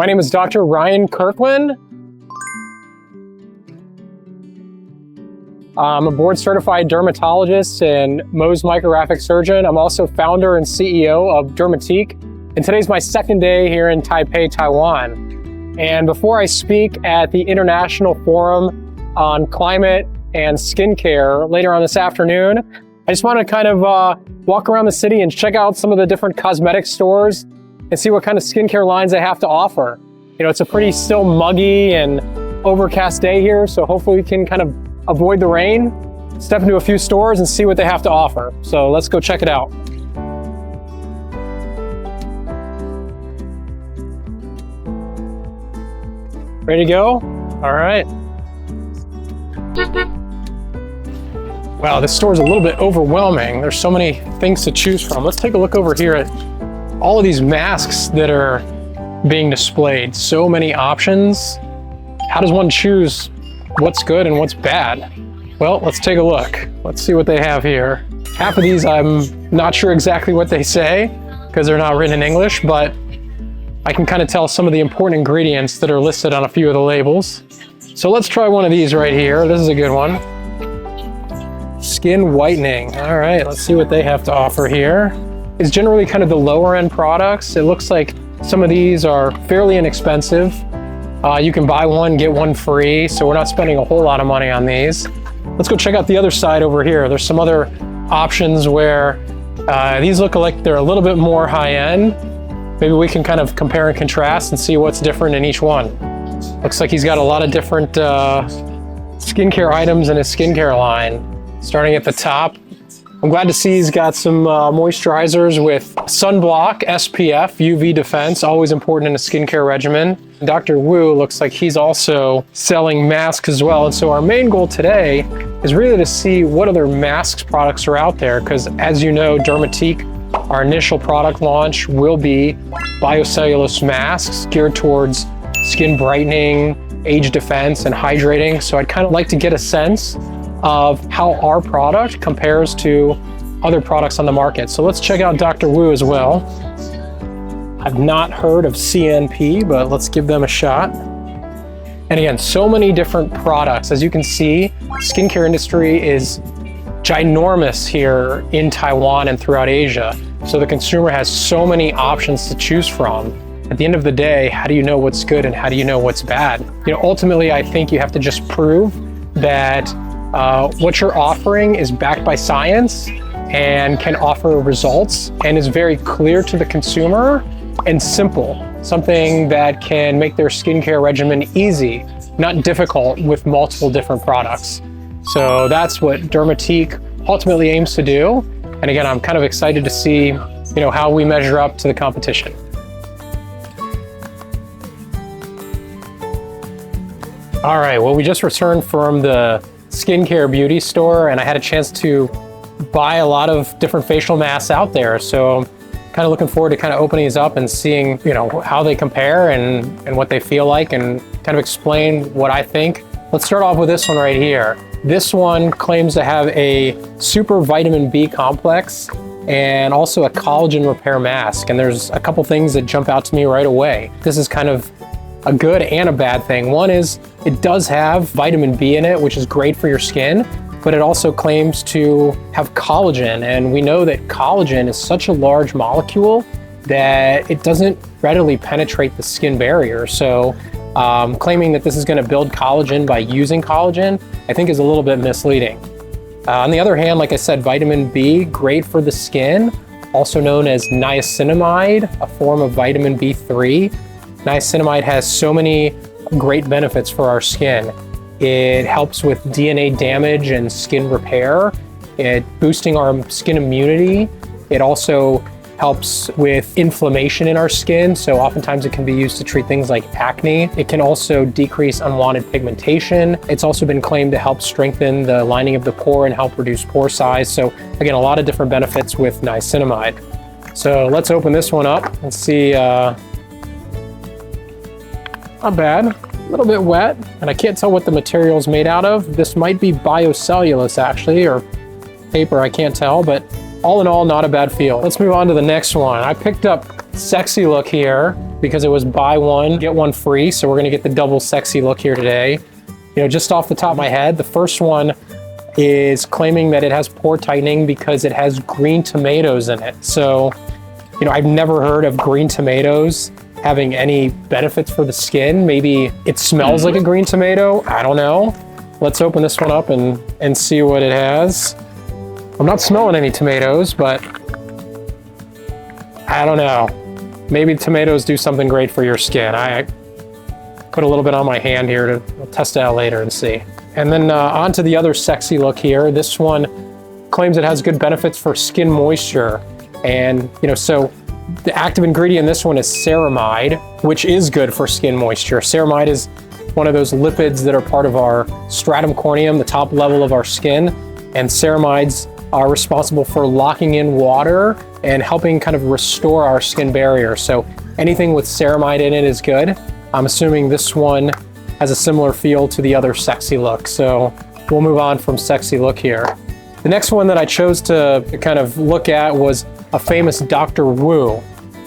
My name is Dr. Ryan Kirkland. I'm a board-certified dermatologist and Mohs micrographic surgeon. I'm also founder and CEO of DermatiQ. And today's my second day here in Taipei, Taiwan. And before I speak at the International Forum on Climate and Skincare later on this afternoon, I just want to kind of walk around the city and check out some of the different cosmetic stores and see what kind of skincare lines they have to offer. You know, it's a pretty still muggy and overcast day here, so hopefully we can kind of avoid the rain, step into a few stores and see what they have to offer. So let's go check it out. Ready to go? All right. Wow, this store is a little bit overwhelming. There's so many things to choose from. Let's take a look over here at all of these masks that are being displayed. So many options. How does one choose what's good and what's bad? Well, let's take a look. Let's see what they have here. Half of these I'm not sure exactly what they say because they're not written in English, but I can kind of tell some of the important ingredients that are listed on a few of the labels. So let's try one of these right here. This is a good one. Skin whitening. All right, let's see what they have to offer here. It's generally kind of the lower end products. It looks like some of these are fairly inexpensive. You can buy one, get one free, so we're not spending a whole lot of money on these. Let's go check out the other side over here. There's some other options where these look like they're a little bit more high end. Maybe we can kind of compare and contrast and see what's different in each one. Looks like he's got a lot of different skincare items in his skincare line. Starting at the top, I'm glad to see he's got some moisturizers with sunblock, SPF, UV defense, always important in a skincare regimen. Dr. Wu looks like he's also selling masks as well. And so our main goal today is really to see what other masks products are out there, because as you know, DermatiQ, our initial product launch will be biocellulose masks geared towards skin brightening, age defense, and hydrating. So I'd kind of like to get a sense of how our product compares to other products on the market. So let's check out Dr. Wu as well. I've not heard of CNP, but let's give them a shot. And again, so many different products. As you can see, skincare industry is ginormous here in Taiwan and throughout Asia. So the consumer has so many options to choose from. At the end of the day, how do you know what's good and how do you know what's bad? You know, ultimately, I think you have to just prove that what you're offering is backed by science and can offer results and is very clear to the consumer and simple. Something that can make their skincare regimen easy, not difficult with multiple different products. So that's what DermatiQ ultimately aims to do. And again, I'm kind of excited to see, you know, how we measure up to the competition. All right, well, we just returned from the skincare beauty store and I had a chance to buy a lot of different facial masks out there. So I'm kind of looking forward to kind of opening these up and seeing, you know, how they compare and what they feel like and kind of explain what I think. Let's start off with this one right here. This one claims to have a super vitamin B complex and also a collagen repair mask. And there's a couple things that jump out to me right away. This is kind of a good and a bad thing. One is it does have vitamin B in it, which is great for your skin, but it also claims to have collagen. And we know that collagen is such a large molecule that it doesn't readily penetrate the skin barrier. So claiming that this is going to build collagen by using collagen, I think is a little bit misleading. On the other hand, like I said, vitamin B, great for the skin, also known as niacinamide, a form of vitamin B3. Niacinamide has so many great benefits for our skin. It helps with DNA damage and skin repair. It boosting our skin immunity. It also helps with inflammation in our skin. So oftentimes it can be used to treat things like acne. It can also decrease unwanted pigmentation. It's also been claimed to help strengthen the lining of the pore and help reduce pore size. So again, a lot of different benefits with niacinamide. So let's open this one up and see. Not bad, a little bit wet, and I can't tell what the material is made out of. This might be biocellulose actually, or paper, I can't tell, but all in all, not a bad feel. Let's move on to the next one. I picked up sexy look here because it was buy one, get one free. So we're gonna get the double sexy look here today. You know, just off the top of my head, the first one is claiming that it has pore tightening because it has green tomatoes in it. So, you know, I've never heard of green tomatoes having any benefits for the skin. Maybe it smells like a green tomato, I don't know. Let's open this one up and see what it has. I'm not smelling any tomatoes, but I don't know. Maybe tomatoes do something great for your skin. I put a little bit on my hand here to test it out later and see. And then on to the other sexy look here. This one claims it has good benefits for skin moisture. And, you know, so the active ingredient in this one is ceramide, which is good for skin moisture. Ceramide is one of those lipids that are part of our stratum corneum, the top level of our skin. And ceramides are responsible for locking in water and helping kind of restore our skin barrier. So anything with ceramide in it is good. I'm assuming this one has a similar feel to the other sexy look. So we'll move on from sexy look here. The next one that I chose to kind of look at was a famous Dr. Wu.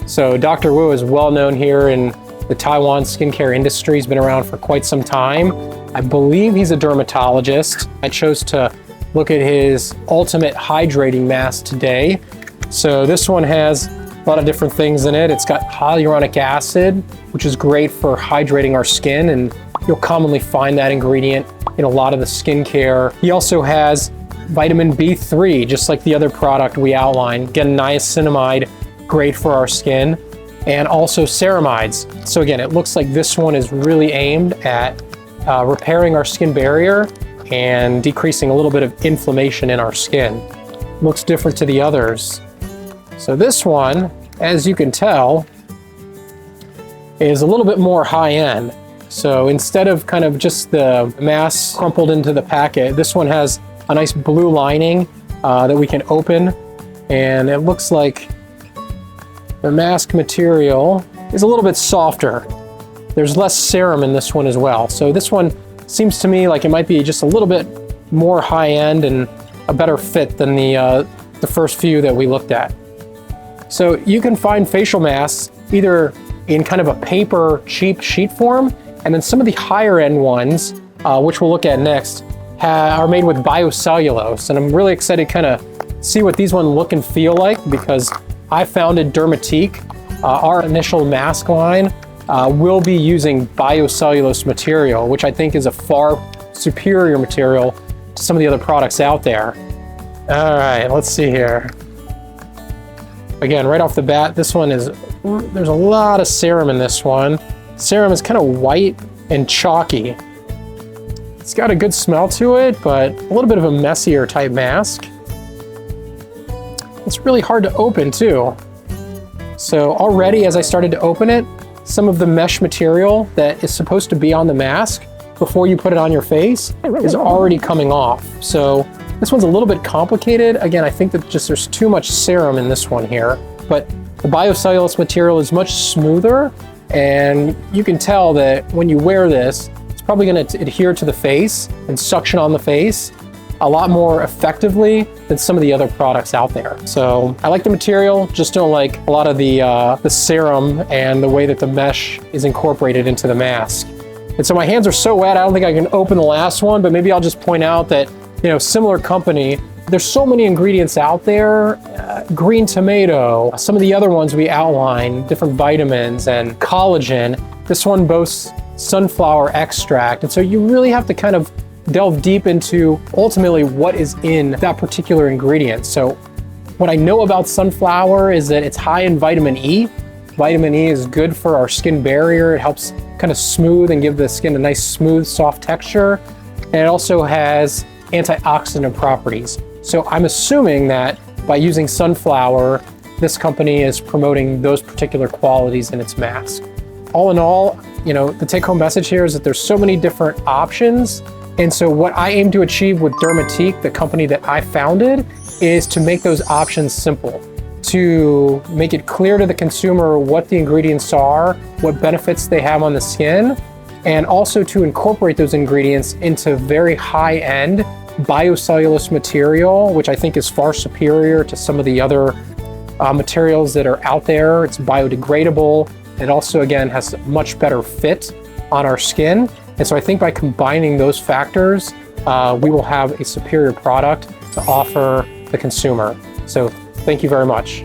So Dr. Wu is well known here in the Taiwan skincare industry. He's been around for quite some time. I believe he's a dermatologist. I chose to look at his ultimate hydrating mask today. So this one has a lot of different things in it. It's got hyaluronic acid, which is great for hydrating our skin, and you'll commonly find that ingredient in a lot of the skincare. He also has vitamin B3, just like the other product we outlined. Again, niacinamide, great for our skin, and also ceramides. So again, it looks like this one is really aimed at repairing our skin barrier and decreasing a little bit of inflammation in our skin. Looks different to the others. So this one, as you can tell, is a little bit more high-end. So instead of kind of just the mask crumpled into the packet, this one has a nice blue lining that we can open, and it looks like the mask material is a little bit softer. There's less serum in this one as well. So this one seems to me like it might be just a little bit more high-end and a better fit than the first few that we looked at. So you can find facial masks either in kind of a paper cheap sheet form, and then some of the higher end ones, which we'll look at next, are made with biocellulose. And I'm really excited to kind of see what these ones look and feel like, because I founded DermatiQ. Our initial mask line will be using biocellulose material, which I think is a far superior material to some of the other products out there. All right, let's see here. Again, right off the bat, this one is, there's a lot of serum in this one. Serum is kind of white and chalky. It's got a good smell to it, but a little bit of a messier type mask. It's really hard to open too. So already as I started to open it, some of the mesh material that is supposed to be on the mask before you put it on your face is already coming off. So this one's a little bit complicated. Again, I think that just there's too much serum in this one here, but the biocellulose material is much smoother, and you can tell that when you wear this, it's probably going to adhere to the face and suction on the face a lot more effectively than some of the other products out there. So I like the material, just don't like a lot of the serum and the way that the mesh is incorporated into the mask. And so my hands are so wet, I don't think I can open the last one, but maybe I'll just point out that, you know, similar company, there's so many ingredients out there, green tomato, some of the other ones we outlined, different vitamins and collagen. This one boasts sunflower extract. And so you really have to kind of delve deep into ultimately what is in that particular ingredient. So what I know about sunflower is that it's high in vitamin E. Vitamin E is good for our skin barrier. It helps kind of smooth and give the skin a nice smooth, soft texture. And it also has antioxidant properties. So I'm assuming that by using sunflower, this company is promoting those particular qualities in its mask. All in all, you know, the take-home message here is that there's so many different options. And so what I aim to achieve with DermatiQ, the company that I founded, is to make those options simple, to make it clear to the consumer what the ingredients are, what benefits they have on the skin, and also to incorporate those ingredients into very high-end biocellulose material, which I think is far superior to some of the other materials that are out there. It's biodegradable. It also, again, has a much better fit on our skin. And so I think by combining those factors, we will have a superior product to offer the consumer. So thank you very much.